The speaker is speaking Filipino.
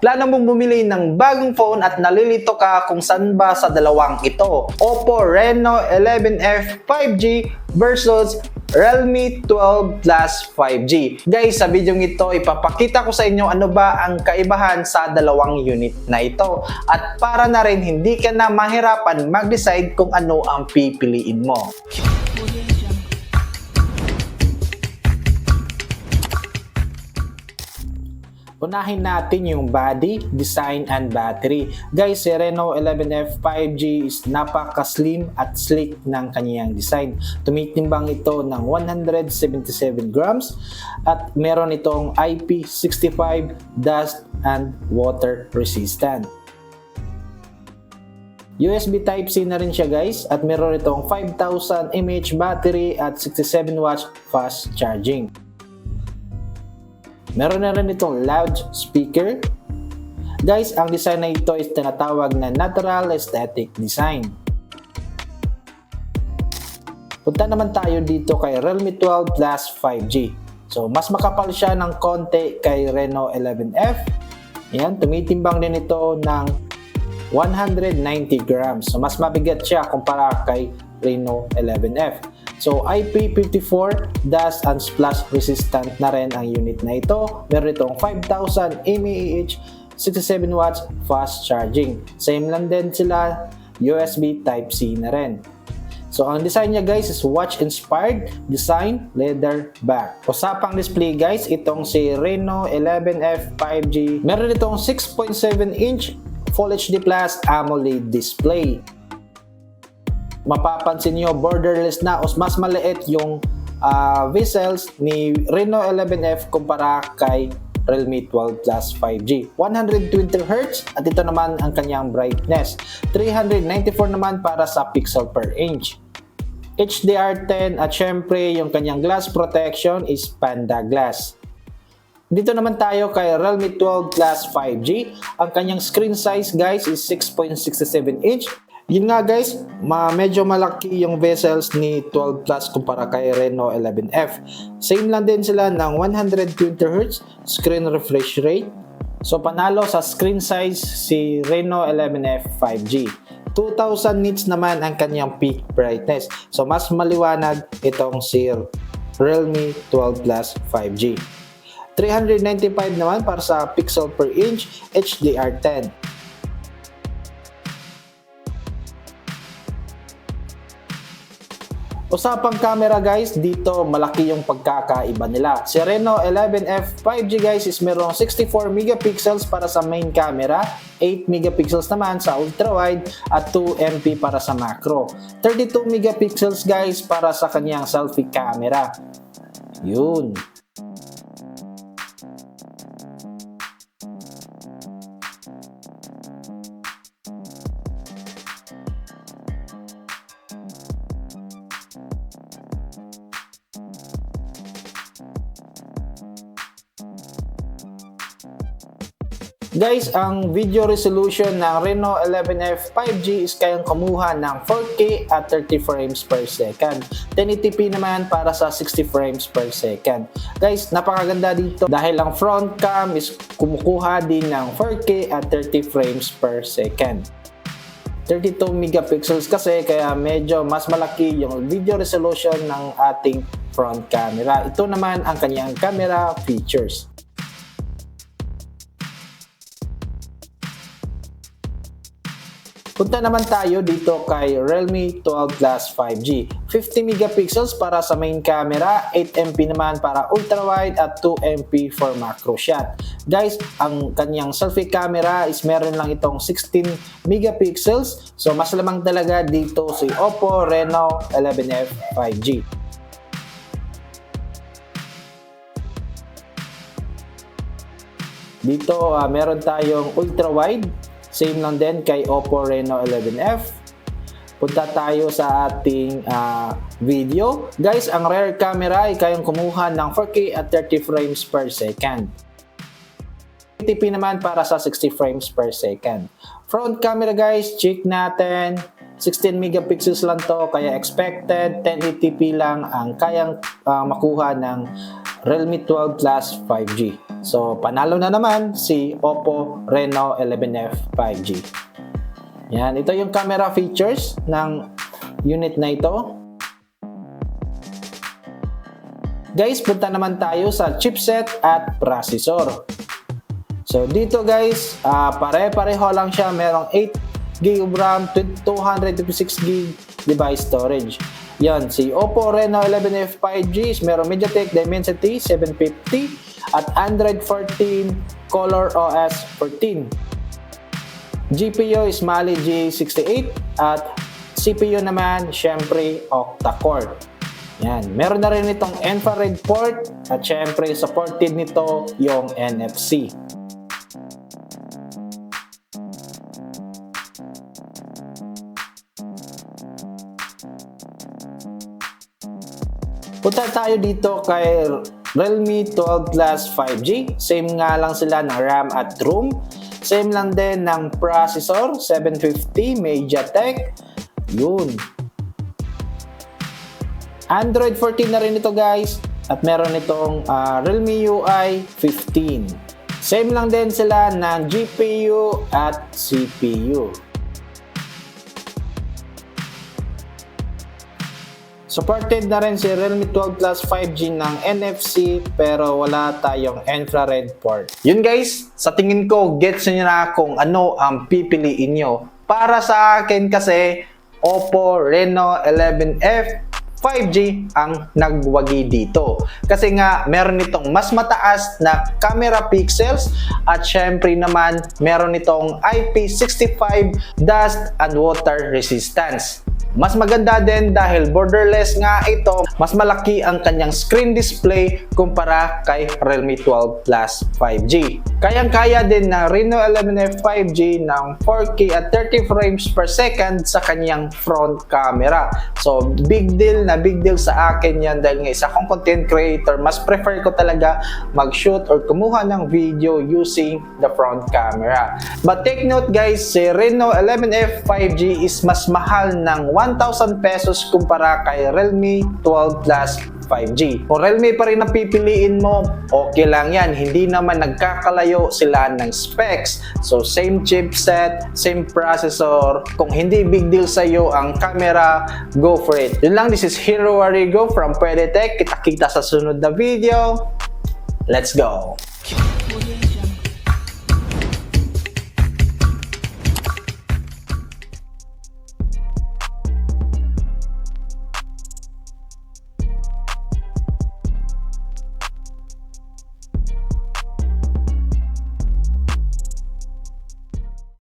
Plano mong bumili ng bagong phone at nalilito ka kung saan ba sa dalawang ito. Oppo Reno 11F 5G versus Realme 12 Plus 5G. Guys, sa video ito, ipapakita ko sa inyo ano ba ang kaibahan sa dalawang unit na ito. At para na rin hindi ka na mahirapan mag-decide kung ano ang pipiliin mo. Unahin natin yung body, design, and battery. Guys, si Reno 11F 5G is napaka-slim at sleek ng kanyang design. Tumitimbang ito ng 177 grams at meron itong IP65 dust and water resistant. USB Type-C na rin siya guys at meron itong 5000 mAh battery at 67 watts fast charging. Meron na rin itong loud speaker. Guys, ang design na ito is tinatawag na natural aesthetic design. Punta naman tayo dito kay Realme 12 Plus 5G. So, mas makapal siya ng konti kay Reno 11F. Yan, tumitimbang din ito ng 190 grams. So, mas mabigat siya kumpara kay Reno 11F. So, IP54 dust and splash resistant na rin ang unit na ito. Meron itong 5000 mAh, 67 watts fast charging. Same lang din sila, USB Type-C na rin. So, ang design niya guys is watch-inspired design, leather back. Usapang display guys, itong si Reno 11F 5G. Meron itong 6.7-inch Full HD Plus AMOLED display. Mapapansin nyo, borderless na o mas maliit yung bezels ni Reno 11F kumpara kay Realme 12 Plus 5G. 120Hz at ito naman ang kanyang brightness. 394 naman para sa pixel per inch. HDR10 at syempre yung kanyang glass protection is Panda Glass. Dito naman tayo kay Realme 12 Plus 5G. Ang kanyang screen size guys is 6.67 inch. Yun nga guys, medyo malaki yung bezels ni 12 Plus kumpara kay Reno 11F. Same lang din sila ng 120Hz screen refresh rate. So panalo sa screen size si Reno 11F 5G. 2000 nits naman ang kanyang peak brightness. So mas maliwanag itong si Realme 12 Plus 5G. 395 naman para sa pixel per inch, HDR10. Usapang camera guys, dito malaki yung pagkakaiba nila. Si Reno 11F 5G guys is merong 64 megapixels para sa main camera, 8 megapixels naman sa ultra-wide at 2 MP para sa macro. 32 megapixels guys para sa kanyang selfie camera. Yun. Guys, ang video resolution ng Reno 11F 5G is kayang kumuha ng 4K at 30 frames per second. 1080p naman para sa 60 frames per second. Guys, napakaganda dito dahil ang front cam is kumukuha din ng 4K at 30 frames per second. 32 megapixels kasi kaya medyo mas malaki yung video resolution ng ating front camera. Ito naman ang kanyang camera features. Punta naman tayo dito kay Realme 12 Plus 5G. 50 megapixels para sa main camera, 8 MP naman para ultra-wide at 2 MP for macro shot. Guys, ang kanyang selfie camera is meron lang itong 16 megapixels. So, mas lamang talaga dito si Oppo Reno 11F 5G. Dito, meron tayong ultra-wide. Same lang din kay Oppo Reno 11F. Punta tayo sa ating video. Guys, ang rear camera ay kayang kumuha ng 4K at 30 frames per second. 1080p naman para sa 60 frames per second. Front camera guys, check natin. 16 megapixels lang to, kaya expected 1080p lang ang kayang makuha ng Realme 12 Plus 5G. So, panalo na naman si Oppo Reno 11F 5G. Yan, ito yung camera features ng unit na ito. Guys, punta naman tayo sa chipset at processor. So, dito guys, pare-pareho lang siya. Merong 8GB of RAM, 256GB device storage. Yan, si Oppo Reno 11F 5G, merong MediaTek Dimensity 750 at Android 14 Color OS 14. GPU is Mali G68 at CPU naman, syempre, octa-core. Yan, meron na rin itong infrared port at syempre, supported nito yung NFC. Punta tayo dito kay Realme 12 Plus 5G. Same nga lang sila ng RAM at ROM. Same lang din ng processor, 750 MediaTek. Yun. Android 14 na rin ito guys. At meron itong Realme UI 15. Same lang din sila ng GPU at CPU. Supported na rin si Realme 12 Plus 5G ng NFC pero wala tayong infrared port. Yun guys, sa tingin ko gets nyo na kung ano ang pipiliin nyo. Para sa akin kasi Oppo Reno 11F 5G ang nagwagi dito. Kasi nga meron itong mas mataas na camera pixels at syempre naman meron itong IP65 dust and water resistance. Mas maganda din dahil borderless nga ito, mas malaki ang kanyang screen display kumpara kay Realme 12 Plus 5G. Kayang-kaya din ng Reno 11F 5G ng 4K at 30 frames per second sa kanyang front camera. So, big deal sa akin yan dahil nga isa akong content creator, mas prefer ko talaga mag-shoot or kumuha ng video using the front camera. But take note guys, si Reno 11F 5G is mas mahal ng 1,000 pesos kumpara kay Realme 12 Plus 5G. Kung Realme pa rin ang pipiliin mo, okay lang yan. Hindi naman nagkakalayo sila ng specs. So, same chipset, same processor. Kung hindi big deal sa'yo ang camera, go for it. Yun lang, this is Hero Arrigo from Pwede Tech. Kita-kita sa sunod na video. Let's go!